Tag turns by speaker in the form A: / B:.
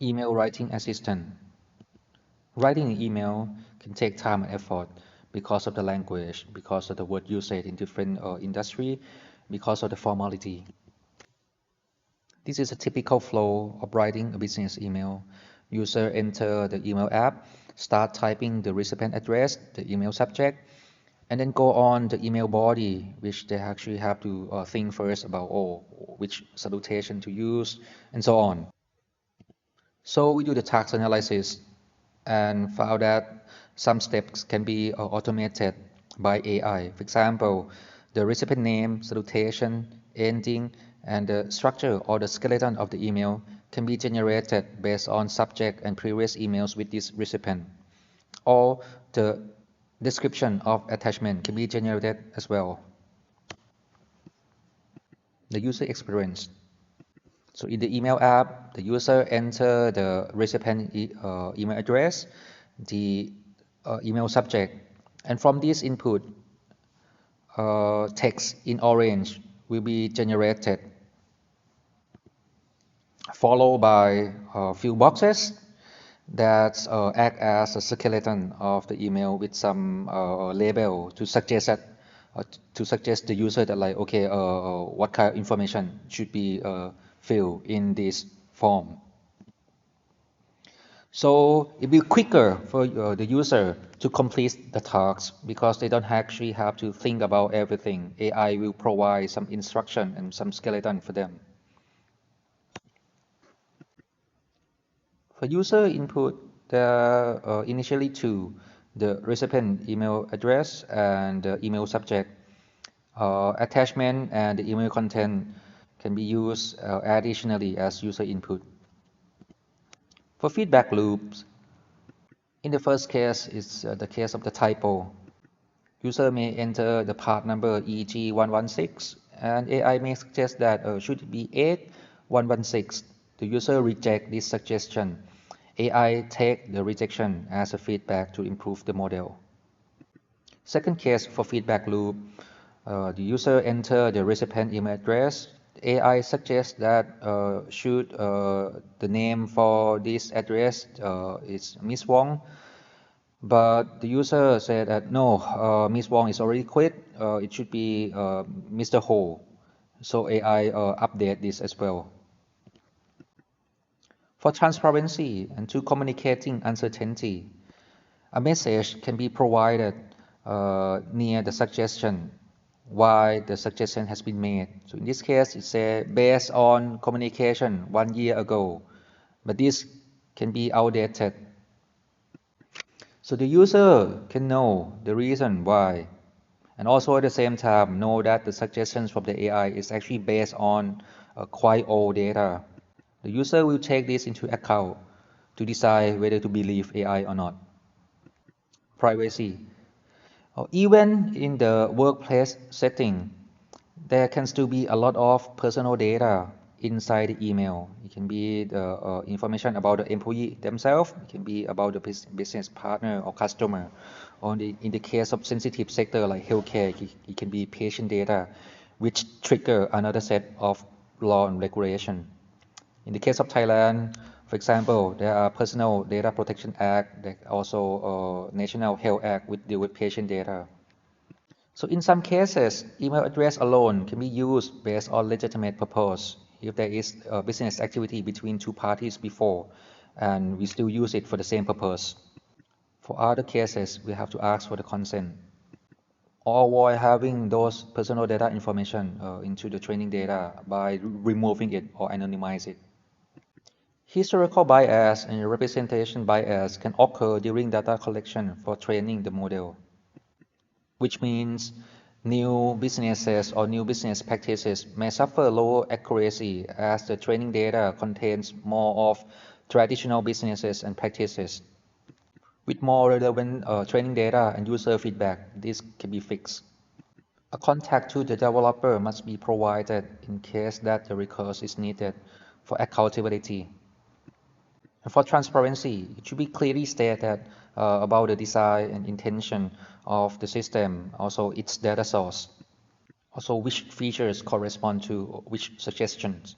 A: Email writing assistant. Writing an email can take time and effort because of the language, because of the word usage in different industry, because of the formality. This is a typical flow of writing a business email. User enter the email app, start typing the recipient address, the email subject, and then go on the email body, which they actually have to think first about, which salutation to use, and so on. So we do the task analysis and found that some steps can be automated by AI. For example, the recipient name, salutation, ending, and the structure or the skeleton of the email can be generated based on subject and previous emails with this recipient. Or the description of attachment can be generated as well. The user experience. So in the email app, the user enter the recipient email address, the email subject, and from this input, text in orange will be generated, followed by a few boxes that act as a skeleton of the email with some label to suggest that to suggest the user that like okay what kind of information should be filled in this form. So it will be quicker for the user to complete the task because they don't actually have to think about everything. AI will provide some instruction and some skeleton for them. For user input, there are initially two, the recipient email address and the email subject. Attachment and the email content can be used additionally as user input. For feedback loops, in the first case, it's the case of the typo. User may enter the part number e.g. 116, and AI may suggest that should it be 8116. The user reject this suggestion. AI take the rejection as a feedback to improve the model. Second case for feedback loop, the user enter the recipient email address. AI suggests that should the name for this address is Miss Wong, but the user said that no, Miss Wong is already quit. It should be Mr. Ho. So AI update this as well. For transparency and to communicating uncertainty, a message can be provided near the suggestion why the suggestion has been made. So in this case, it says based on communication 1 year ago, but this can be outdated. So the user can know the reason why, and also at the same time know that the suggestions from the AI is actually based on quite old data. The user will take this into account to decide whether to believe AI or not. Privacy. Even in the workplace setting, there can still be a lot of personal data inside the email. It can be the information about the employee themselves. It can be about the business partner or customer. Or in the case of sensitive sector like healthcare, it can be patient data, which trigger another set of law and regulation. In the case of Thailand, for example, there are Personal Data Protection Act, there also National Health Act which deal with patient data. So in some cases, email address alone can be used based on legitimate purpose. If there is a business activity between two parties before, and we still use it for the same purpose. For other cases, we have to ask for the consent. Or avoid having those personal data information into the training data by removing it or anonymize it. Historical bias and representation bias can occur during data collection for training the model, which means new businesses or new business practices may suffer lower accuracy as the training data contains more of traditional businesses and practices. With more relevant training data and user feedback, this can be fixed. A contact to the developer must be provided in case that the recourse is needed for accountability. And for transparency, it should be clearly stated about the design and intention of the system, also its data source, also which features correspond to which suggestions.